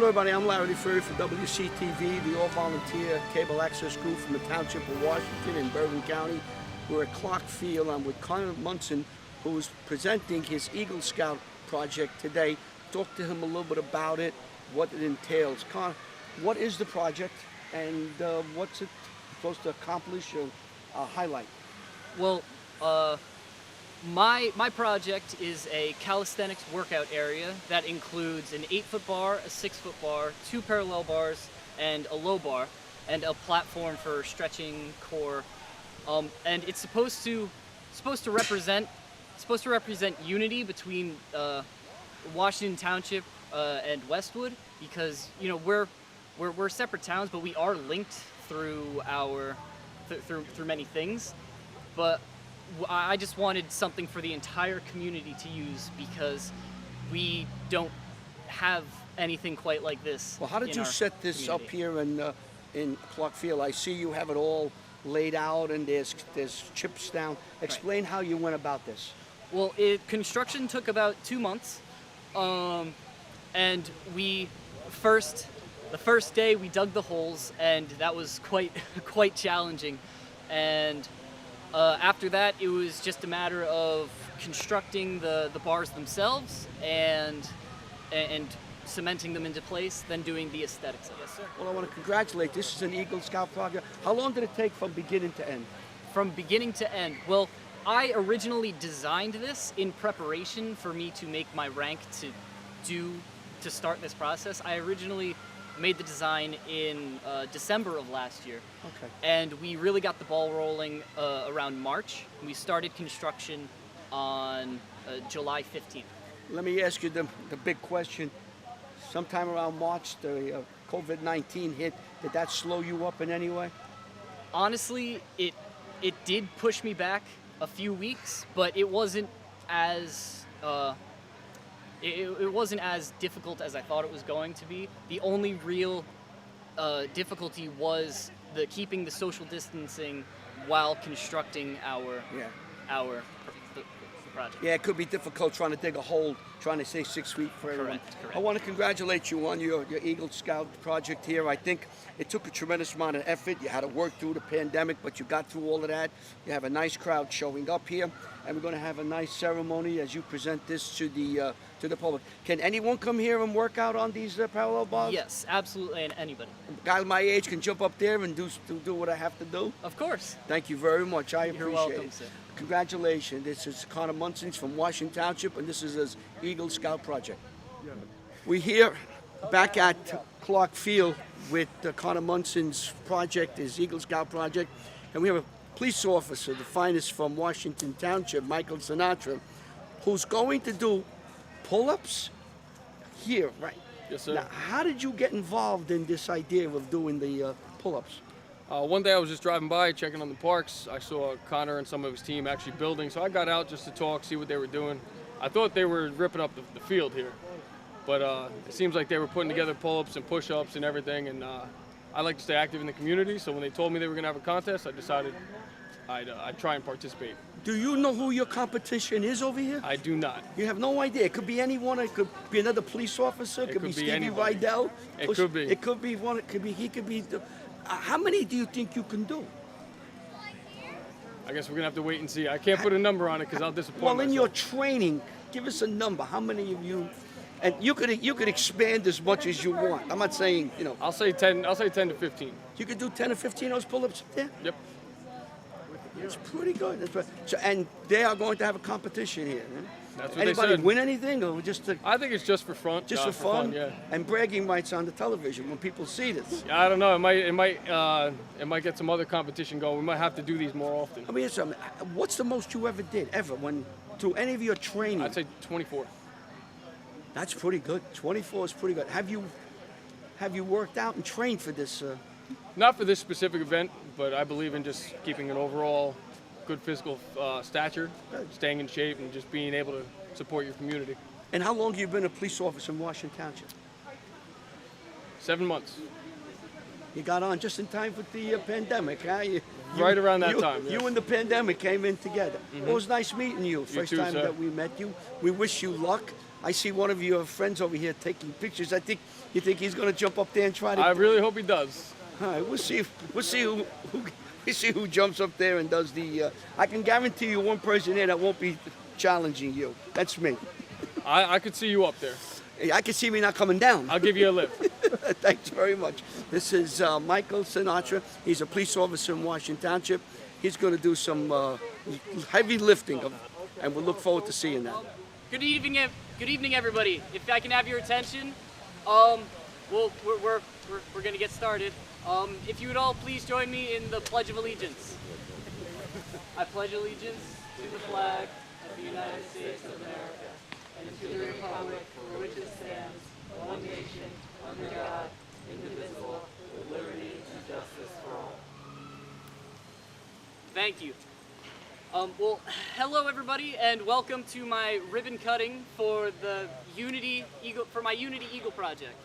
Hello everybody, I'm Lifrieri for WCTV, the all-volunteer cable access crew from the Township of Washington in Bergen County. We're at Clark Field. I'm with Munson, who is presenting his Eagle Scout project today. Talk to him a little bit about it, what it entails. Connor, what is the project and what's it supposed to accomplish or highlight? Well, my project is a calisthenics workout area that includes an 8-foot bar, a 6-foot bar, 2 parallel bars, and a low bar, and a platform for stretching core. And it's supposed to represent unity between Washington Township and Westwood, because we're separate towns, but we are linked through through many things. But I just wanted something for the entire community to use because we don't have anything quite like this. Well, how did you set this up here in Clark Field? I see you have it all laid out and there's chips down. Explain how you went about this. Well, construction took about 2 months, and the first day we dug the holes, and that was quite challenging. And after that, it was just a matter of constructing the bars themselves and cementing them into place, then doing the aesthetics of it. Yes, sir. Well, I want to congratulate. This is an Eagle Scout project. How long did it take from beginning to end? From beginning to end? Well, I originally designed this in preparation for me to make my rank to start this process. I originally made the design in December of last year. Okay. And we really got the ball rolling around March. We started construction on July 15th. Let me ask you the big question. Sometime around March, the COVID-19 hit. Did that slow you up in any way? Honestly, it did push me back a few weeks, but it wasn't as it wasn't as difficult as I thought it was going to be. The only real difficulty was keeping the social distancing while constructing our project. Yeah, it could be difficult trying to dig a hole, trying to stay 6 feet for everyone. Correct. I want to congratulate you on your Eagle Scout project here. I think it took a tremendous amount of effort. You had to work through the pandemic, but you got through all of that. You have a nice crowd showing up here, and we're going to have a nice ceremony as you present this to the public. Can anyone come here and work out on these parallel bars? Yes, absolutely, and anybody. A guy my age can jump up there and do what I have to do? Of course. Thank you very much. I appreciate it. You're welcome, sir. Congratulations. This is Connor Munson from Washington Township, and this is his Eagle Scout project. We're here back at Clark Field with Connor Munson's project, his Eagle Scout project, and we have a police officer, the finest from Washington Township, Michael Sinatra, who's going to do pull-ups here, right? Yes, sir. Now, how did you get involved in this idea of doing the pull-ups? One day I was just driving by, checking on the parks. I saw Connor and some of his team actually building, so I got out just to talk, see what they were doing. I thought they were ripping up the field here, but it seems like they were putting together pull-ups and push-ups and everything, and I like to stay active in the community, so when they told me they were going to have a contest, I decided I'd try and participate. Do you know who your competition is over here? I do not. You have no idea. It could be anyone. It could be another police officer. It could be Stevie anybody. Rydell. It could be. It could be one. It could be he. Could be. How many do you think you can do? I guess we're going to have to wait and see. I can't put a number on it because I'll disappoint Well, myself. in your training, give us a number. How many of you? And you could expand as much as you want. I'm not saying, I'll say 10. I'll say 10 to 15. You could do 10 or 15 of those pull-ups up there? Yep. It's pretty good. So, and they are going to have a competition here. Huh? That's what Anybody they said. win anything, or just I think it's just for fun. just for fun? Yeah. And bragging rights on the television when people see this. I don't know. It might get some other competition going. We might have to do these more often. I mean, what's the most you ever did through any of your training? I'd say 24. That's pretty good. 24 is pretty good. Have you worked out and trained for this? Not for this specific event, but I believe in just keeping an overall good physical stature, staying in shape, and just being able to support your community. And how long have you been a police officer in Washington Township? 7 months. You got on just in time with the pandemic, huh? Right around that time, yes. You and the pandemic came in together. Mm-hmm. It was nice meeting you. First too, time sir. that we met you. We wish you luck. I see one of your friends over here taking pictures. You think he's going to jump up there and try to? I really hope he does. All right, we'll see who jumps up there and does the. I can guarantee you one person there that won't be challenging you. That's me. I could see you up there. I can see me not coming down. I'll give you a lift. Thanks very much. This is Michael Sinatra. He's a police officer in Washington Township. He's going to do some heavy lifting, and we'll look forward to seeing that. Good evening, everybody. If I can have your attention, we're going to get started. If you would all please join me in the Pledge of Allegiance. I pledge allegiance to the flag of the United States of America and to the republic for which it stands, one nation, under God, indivisible, with liberty and justice for all. Thank you. Well, hello everybody, and welcome to my ribbon cutting for the my Unity Eagle project.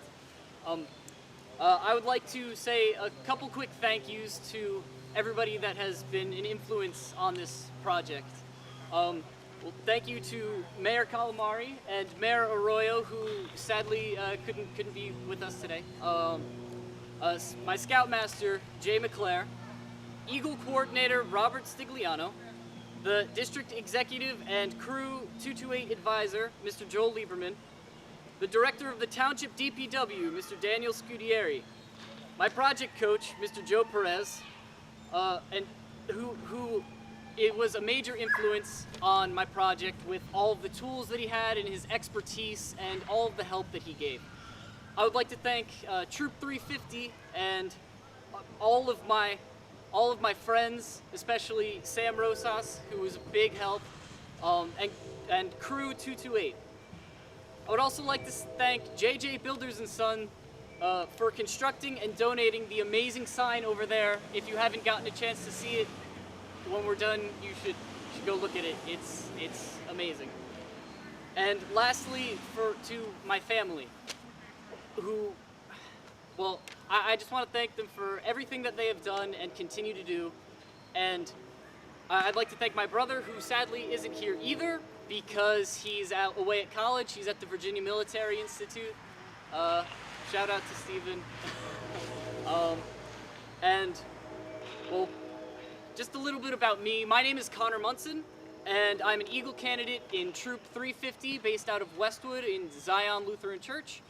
I would like to say a couple quick thank yous to everybody that has been an influence on this project. Well, thank you to Mayor Calamari and Mayor Arroyo, who sadly couldn't be with us today. My Scoutmaster, Jay McClair, Eagle Coordinator Robert Stigliano, the District Executive and Crew 228 Advisor, Mr. Joel Lieberman, the Director of the Township DPW, Mr. Daniel Scudieri, my project coach, Mr. Joe Perez, and who it was a major influence on my project with all of the tools that he had and his expertise and all of the help that he gave. I would like to thank Troop 350 and all of my friends, especially Sam Rosas, who was a big help, and Crew 228. I would also like to thank JJ Builders & Son for constructing and donating the amazing sign over there. If you haven't gotten a chance to see it, when we're done, you should go look at it. It's amazing. And lastly, to my family, who, well, I just want to thank them for everything that they have done and continue to do. And I'd like to thank my brother, who sadly isn't here either because he's away at college. He's at the Virginia Military Institute. Shout out to Stephen. And, well, just a little bit about me. My name is Connor Munson, and I'm an Eagle candidate in Troop 350 based out of Westwood in Zion Lutheran Church.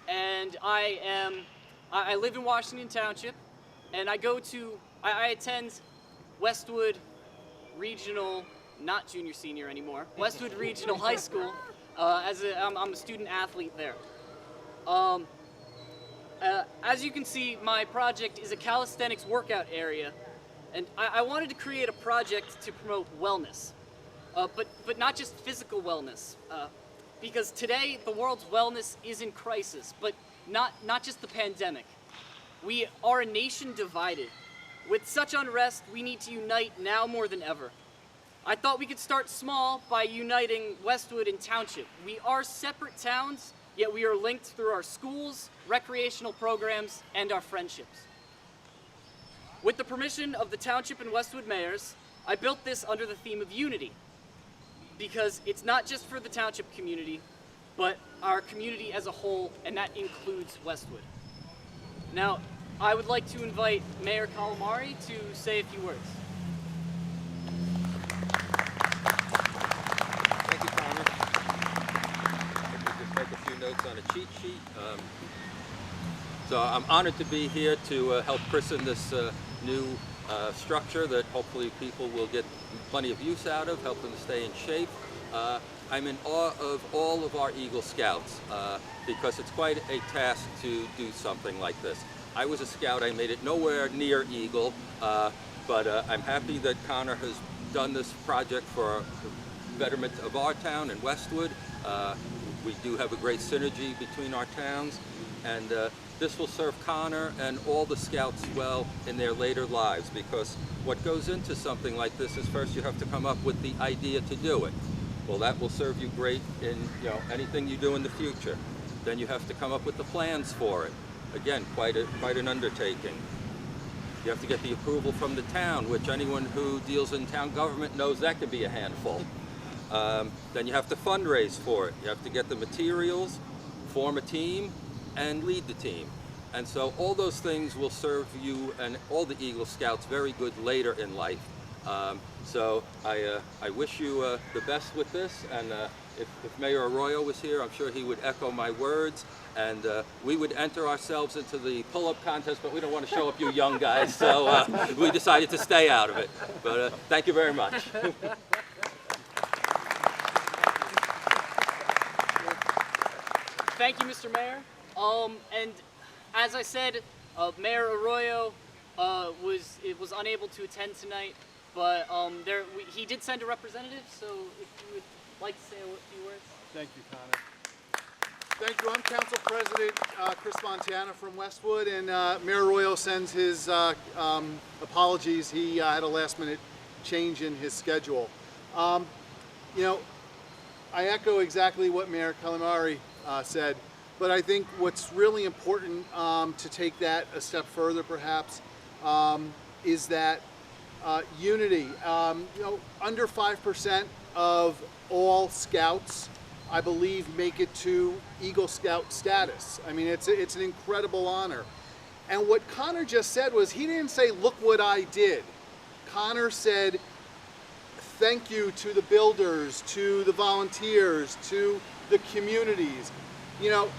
And I live in Washington Township, and I attend Westwood Regional, not junior senior anymore, Westwood Regional High School. I'm a student athlete there. As you can see, my project is a calisthenics workout area, and I wanted to create a project to promote wellness, but not just physical wellness, because today the world's wellness is in crisis, but not just the pandemic. We are a nation divided. With such unrest, we need to unite now more than ever. I thought we could start small by uniting Westwood and Township. We are separate towns, yet we are linked through our schools, recreational programs, and our friendships. With the permission of the Township and Westwood mayors, I built this under the theme of unity, because it's not just for the Township community, but our community as a whole, and that includes Westwood. Now, I would like to invite Mayor Calamari to say a few words. Thank you, Connor. Let me just make a few notes on a cheat sheet. So I'm honored to be here to help christen this new structure that hopefully people will get plenty of use out of, help them to stay in shape. I'm in awe of all of our Eagle Scouts because it's quite a task to do something like this. I was a scout, I made it nowhere near Eagle, but I'm happy that Connor has done this project for the betterment of our town and Westwood. We do have a great synergy between our towns, and this will serve Connor and all the scouts well in their later lives, because what goes into something like this is first you have to come up with the idea to do it. Well, that will serve you great in anything you do in the future. Then you have to come up with the plans for it. Again, quite an undertaking. You have to get the approval from the town, which anyone who deals in town government knows that can be a handful. then you have to fundraise for it. You have to get the materials, form a team, and lead the team. And so all those things will serve you and all the Eagle Scouts very good later in life. So I wish you the best with this, and if Mayor Arroyo was here, I'm sure he would echo my words, and we would enter ourselves into the pull-up contest, but we don't want to show up you young guys, so we decided to stay out of it. But thank you very much. Thank you, Mr. Mayor. And as I said, Mayor Arroyo was unable to attend tonight, but he did send a representative. So if you would like to say a few words. Thank you, Connor. Thank you. I'm Council President Chris Montana from Westwood, and Mayor Arroyo sends his apologies. He had a last-minute change in his schedule. You know, I echo exactly what Mayor Calamari said, but I think what's really important to take that a step further, perhaps, is that unity. You know, under 5% of all Scouts, I believe, make it to Eagle Scout status. I mean, it's an incredible honor. And what Connor just said was, he didn't say, "Look what I did." Connor said, "Thank you to the builders, to the volunteers, to the communities." You know,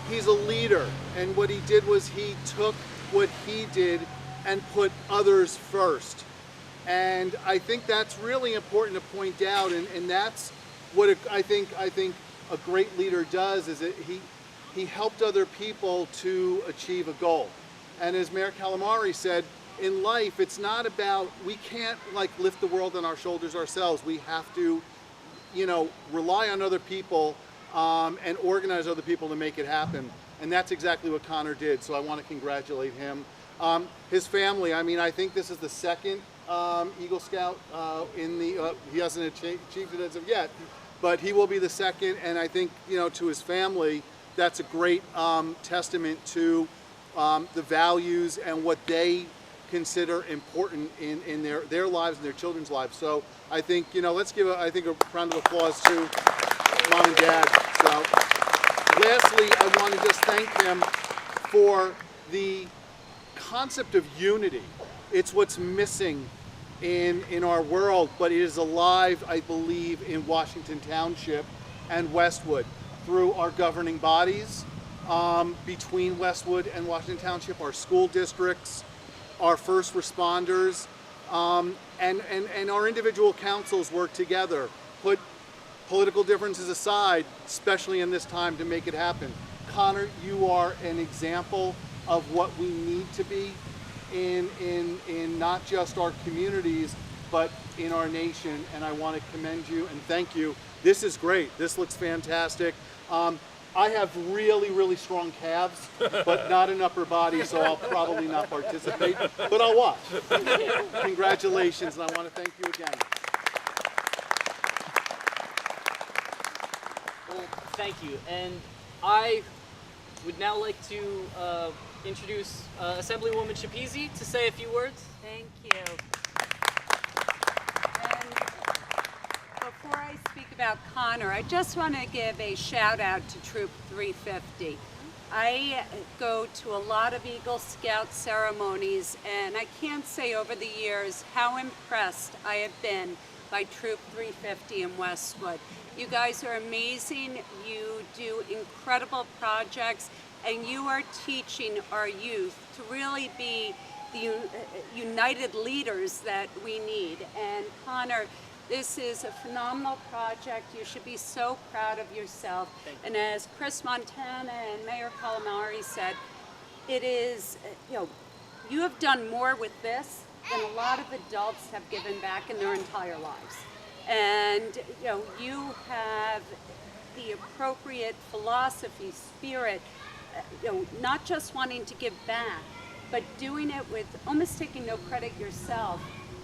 he's a leader, and what he did was he took what he did and put others first. And I think that's really important to point out, and that's what I think a great leader does, is that he helped other people to achieve a goal. And as Mayor Calamari said, in life, it's not about, we can't like lift the world on our shoulders ourselves. We have to, you know, rely on other people and organize other people to make it happen. And that's exactly what Connor did, so I want to congratulate him. His family, I mean, I think this is the second Eagle Scout in the, he hasn't achieved it as of yet, but he will be the second, and I think, you know, to his family, that's a great testament to the values and what they consider important in their lives and their children's lives. So I think, you know, let's give a round of applause to Mom and Dad. So lastly, I want to just thank them for the concept of unity. It's what's missing in our world, but it is alive, I believe, in Washington Township and Westwood through our governing bodies, between Westwood and Washington Township, our school districts, our first responders, and our individual councils work together, put political differences aside, especially in this time, to make it happen. Connor, you are an example of what we need to be in not just our communities, but in our nation, and I want to commend you and thank you. This is great. This looks fantastic. I have really, really strong calves, but not an upper body, so I'll probably not participate, but I'll watch. Congratulations, and I want to thank you again. Well, thank you. And I would now like to introduce Assemblywoman Schepisi to say a few words. Thank you. And before I speak about Connor, I just want to give a shout out to Troop 350. I go to a lot of Eagle Scout ceremonies, and I can't say over the years how impressed I have been by Troop 350 in Westwood. You guys are amazing. You do incredible projects, and you are teaching our youth to really be the united leaders that we need. And Connor, this is a phenomenal project. You should be so proud of yourself. And as Chris Montana and Mayor Calamari said, it is, you know, you have done more with this than a lot of adults have given back in their entire lives. And you know, you have the appropriate philosophy, spirit, you know, not just wanting to give back, but doing it with almost taking no credit yourself,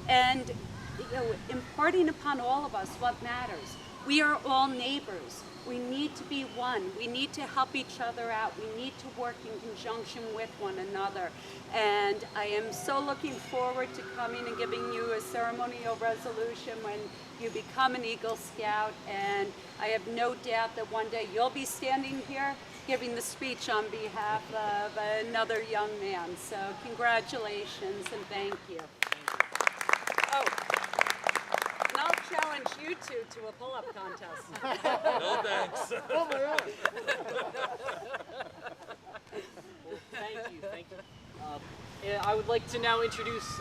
and you know, imparting upon all of us what matters. We are all neighbors. We need to be one. We need to help each other out. We need to work in conjunction with one another. And I am so looking forward to coming and giving you a ceremonial resolution when you become an Eagle Scout. And I have no doubt that one day you'll be standing here giving the speech on behalf of another young man. So congratulations and thank you. Oh, and I'll challenge you two to a pull-up contest. No thanks. Thank you, thank you. Yeah, I would like to now introduce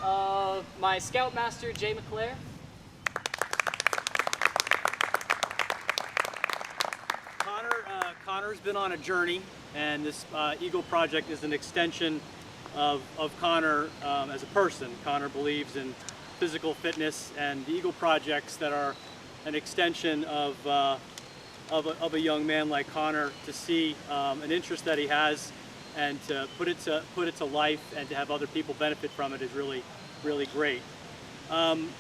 my Scoutmaster, Jay McClair. Connor's been on a journey, and this Eagle Project is an extension of Connor as a person. Connor believes in physical fitness, and the Eagle Projects that are an extension of a young man like Connor to see an interest that he has and to put it to life and to have other people benefit from it is really, really great.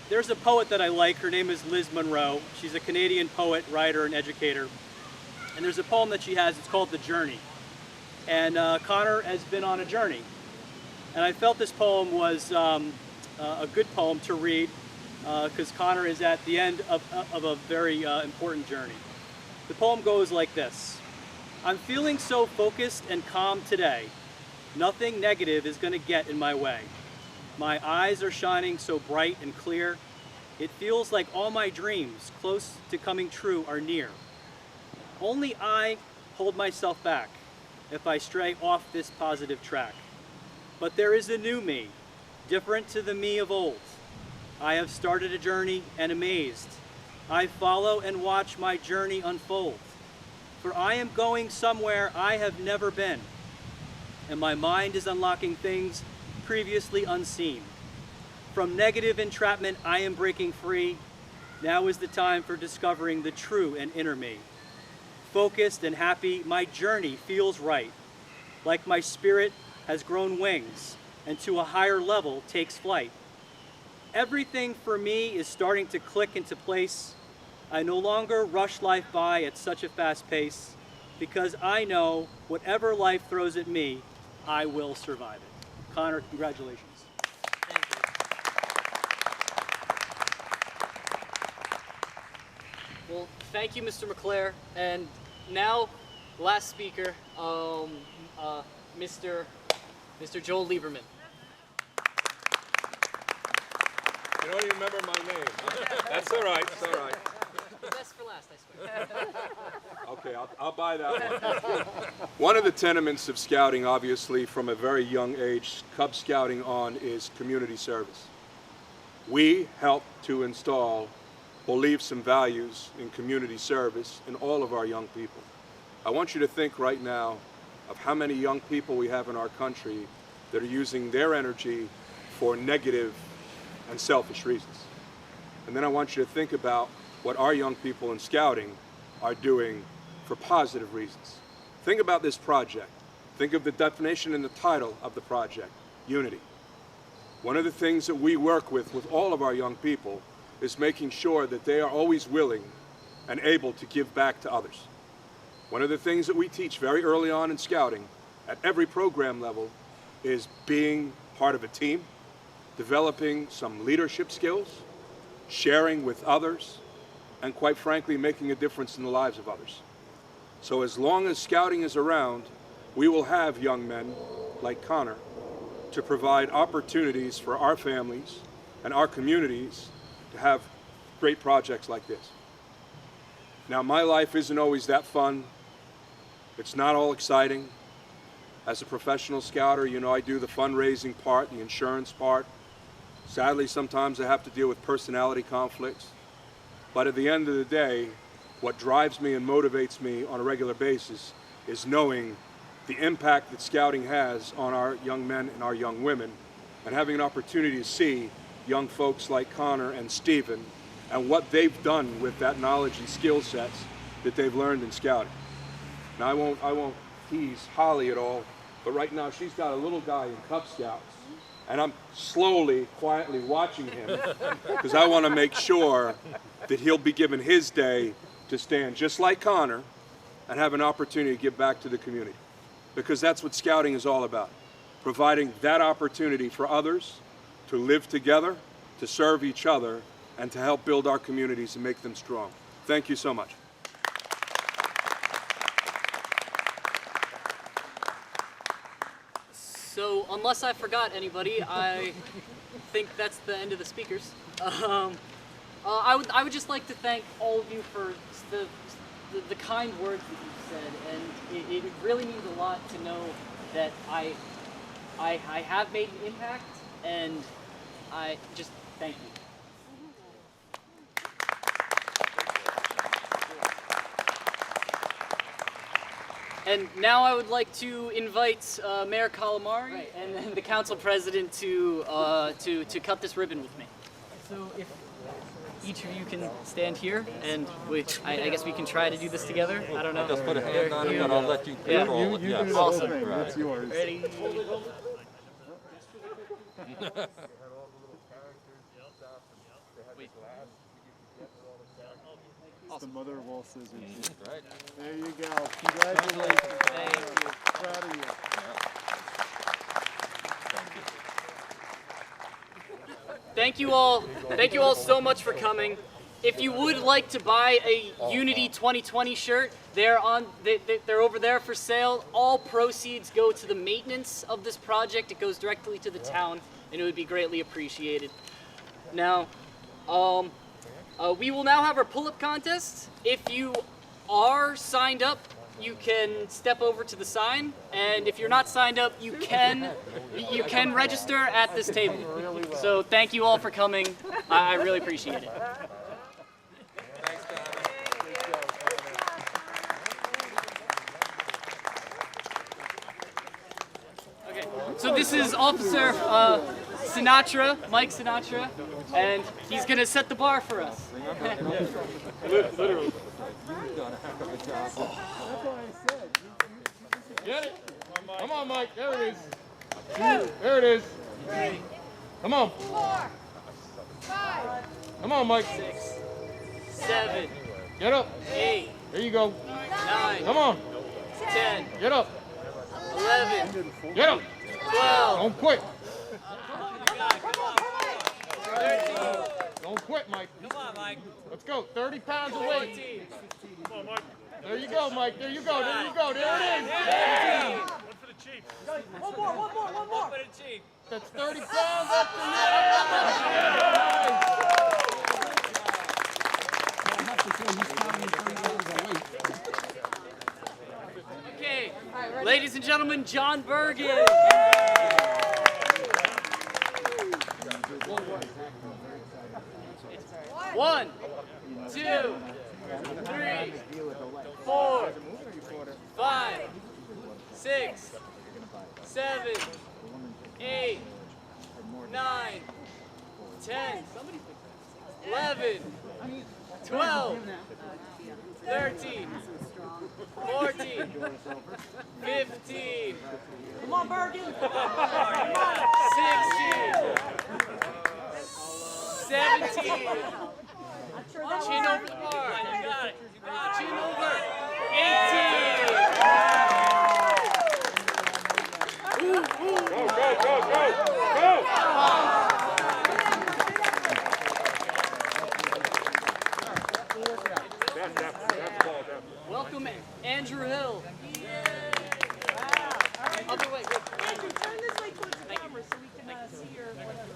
There's a poet that I like. Her name is Liz Monroe. She's a Canadian poet, writer, and educator. And there's a poem that she has, it's called The Journey. And Connor has been on a journey. And I felt this poem was a good poem to read because Connor is at the end of a very important journey. The poem goes like this. I'm feeling so focused and calm today. Nothing negative is going to get in my way. My eyes are shining so bright and clear. It feels like all my dreams close to coming true are near. Only I hold myself back if I stray off this positive track. But there is a new me, different to the me of old. I have started a journey and amazed. I follow and watch my journey unfold. For I am going somewhere I have never been, and my mind is unlocking things previously unseen. From negative entrapment I am breaking free. Now is the time for discovering the true and inner me. Focused and happy, my journey feels right, like my spirit has grown wings and to a higher level takes flight. Everything for me is starting to click into place. I no longer rush life by at such a fast pace because I know whatever life throws at me, I will survive it. Connor, congratulations. Thank you. Well, thank you, Mr. McClair. And now, last speaker, Mr. Joel Lieberman. You don't even remember my name. That's all right. It's all right. The best for last, I swear. Okay, I'll buy that one. One of the tenements of scouting, obviously, from a very young age, Cub Scouting on, is community service. We help to install beliefs and values in community service in all of our young people. I want you to think right now of how many young people we have in our country that are using their energy for negative and selfish reasons. And then I want you to think about what our young people in scouting are doing for positive reasons. Think about this project. Think of the definition and the title of the project, unity. One of the things that we work with all of our young people is making sure that they are always willing and able to give back to others. One of the things that we teach very early on in scouting at every program level is being part of a team, developing some leadership skills, sharing with others, and quite frankly, making a difference in the lives of others. So as long as scouting is around, we will have young men like Connor to provide opportunities for our families and our communities to have great projects like this. Now, my life isn't always that fun. It's not all exciting. As a professional scouter, you know, I do the fundraising part, the insurance part. Sadly, sometimes I have to deal with personality conflicts. But at the end of the day, what drives me and motivates me on a regular basis is knowing the impact that scouting has on our young men and our young women, and having an opportunity to see young folks like Connor and Stephen and what they've done with that knowledge and skill sets that they've learned in scouting. Now, I won't tease Holly at all, but right now she's got a little guy in Cub Scouts, and I'm slowly, quietly watching him because I want to make sure that he'll be given his day to stand just like Connor and have an opportunity to give back to the community. Because that's what scouting is all about. Providing that opportunity for others to live together, to serve each other, and to help build our communities and make them strong. Thank you so much. So, unless I forgot anybody, I think that's the end of the speakers. I would just like to thank all of you for the kind words that you've said, and it really means a lot to know that I have made an impact, and I just thank you. And now I would like to invite Mayor Calamari and then the council president to cut this ribbon with me. So if each of you can stand here, and I guess we can try to do this together. I don't know. Just put a hand on it, and I'll let you control it. You Yes. do the whole Awesome. thing. That's yours. Ready? It's the mother of all scissors. Right. There you go. Congratulations. Thank you. Proud of you. Thank you all. Thank you all so much for coming. If you would like to buy a Unity 2020 shirt, they're over there for sale. All proceeds go to the maintenance of this project. It goes directly to the town, and it would be greatly appreciated. Now, we will now have our pull-up contest. If you are signed up, you can step over to the sign, and if you're not signed up, you can register at this table. So thank you all for coming. I really appreciate it. Okay, so this is Officer Sinatra, Mike Sinatra, and he's gonna set the bar for us. Literally. Get it? Come on, Mike. There it is. There it is. Come on. 4, 5. Come on, Mike. 6, 7, Get up. 8, There you go. 9, Come on. 10, Get up. 11, Get up. 12, Don't quit. 13, Don't quit, Mike. come on, Mike. Let's go. 30 pounds of weight. 14, There you go, Mike. There you go. There you go. There it is. 15, One more. for the chief. That's 30 pounds up to you. Okay, ladies and gentlemen, John Bergen. One, 2, 3, 4, 5, 6, 7, 8, 9, 10, 11, 12, 13, 14, 15, Come on, Bergen. 16, 17, chin over the bar, chin over, 18. Welcome, Andrew Hill. Other way. Andrew, turn this way towards the camera so we can see your whatever.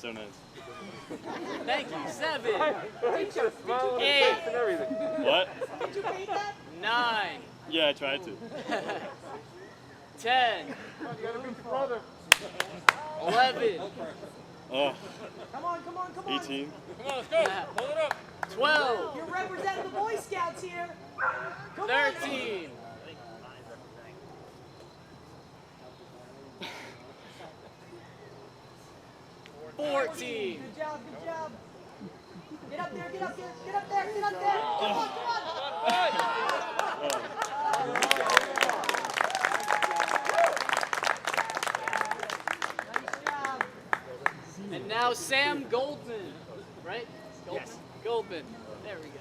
so nice. Thank you. 7, 8, What? Did you paint that? 9, Yeah, I tried to. 10, 11, Oh, Come on, come on, come on. 18. 12, You're representing the Boy Scouts here. Come on. 13, 14, Good job, good job. Get up there, get up there, get up there, get up there. Come on, come on. Nice job. and now Sam Goldman, right? Goldman? Yes. Goldman. There we go.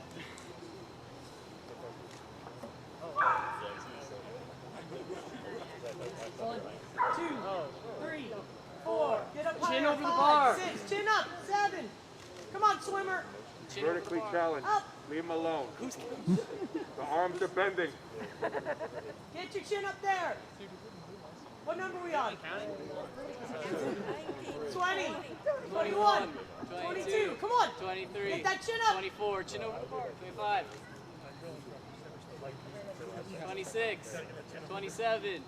One, 2, 3, 4. Get up higher. Chin over the 5, bar. 6. Chin up. 7. Come on, swimmer. Vertically challenged. Up. Leave him alone. The arms are bending. Get your chin up there. What number are we on? 20, 21, 22. Come on. 23, Get that chin up. 24, chin over the bar, 25, 26, 27,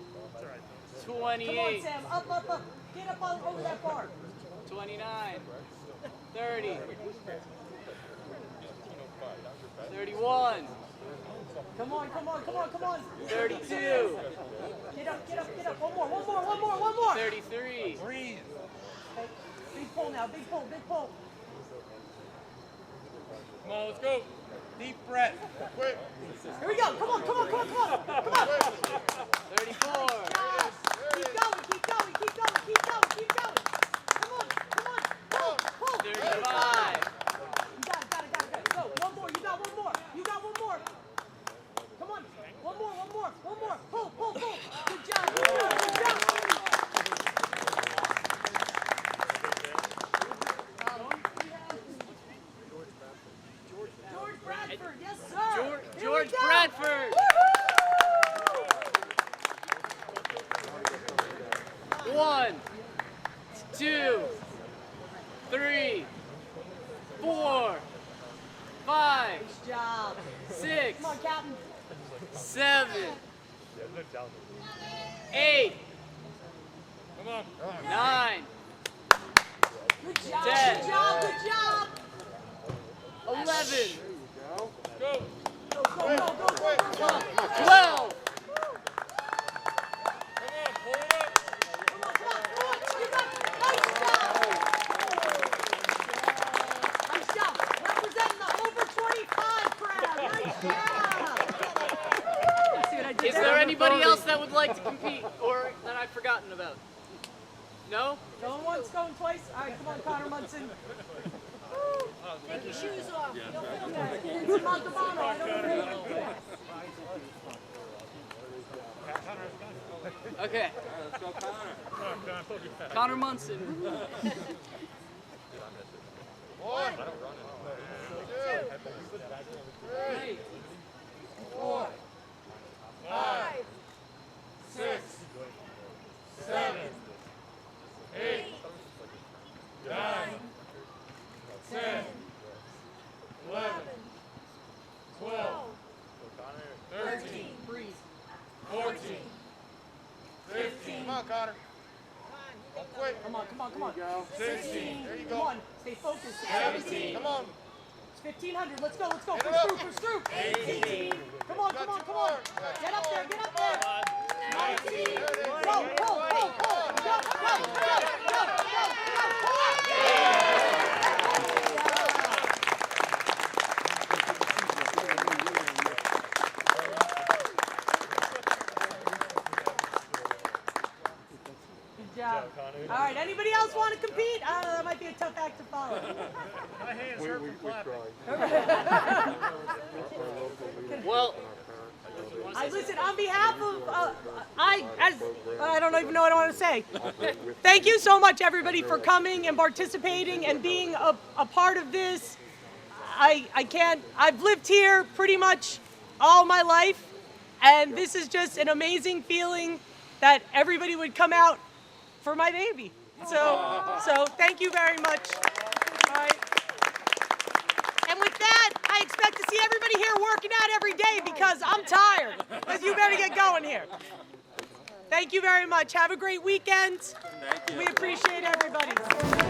Come on, 28, Sam. Up, up, up. Get up on, over that bar. 29, 30, 31, Come on, come on, come on, come on. 32, Get up, get up, get up. One more, one more, one more, one more. 33, Okay. Big pull now, big pull, big pull. Come on, let's go. Deep breath. Quick. Here we go. Come on, come on, come on, come on. Come on. 34, Keep going, keep going, keep going, keep going, keep going. Come on, come on. Pull, pull. 35, You got it, got it, got it, got it. Go, one more, you got one more. You got one more. Come on, one more, one more, one more. Pull, pull, pull. Good job, good job, good job. George Bradford, yes sir. Here George we go. Bradford. Woo-hoo! 1, 2, 3, 4, 5, Nice job. 6, Come on, Captain. 7, 8, 9, Good job, 10. good job, good job. 11, Go, go, go, go, go, go, go. 12, Come on, come on, come on. You got it. Nice job. Nice job. Representing the over 25 crowd. Nice job. See what I did Is there anybody else that would like to compete or that I've forgotten about? No? Going once, going twice. All right, come on, Connor Munson. Take your shoes off. It's in Montalbano. I don't know. Okay. Let's go, Connor. Connor Munson. 1, 2, 3, 4, 5, 6, 7, 8, 9, 10, 11, 12, 13, 14, 15. Come on, Connor. Quick. Come on, come on, come on. 16. There you Come go. on, stay focused. 17. Come on. It's 1500. Let's go, let's go. Get it Push up. through, push through. 18. Come on, come on, come on. Get up there, get up there. 19. Go, pull, pull, pull. Go, go, go, go, go, go. Good job. All right, anybody else want to compete? I don't know, that might be a tough act to follow. My hands hurt from clapping. Well, I listen on behalf of I don't even know what I want to say. Thank you so much, everybody, for coming and participating and being a part of this. I've lived here pretty much all my life, and this is just an amazing feeling that everybody would come out for my baby. So thank you very much. All right. And with that, I expect to see everybody here working out every day because I'm tired. Because you better get going here. Thank you very much. Have a great weekend. Thank you. We appreciate everybody.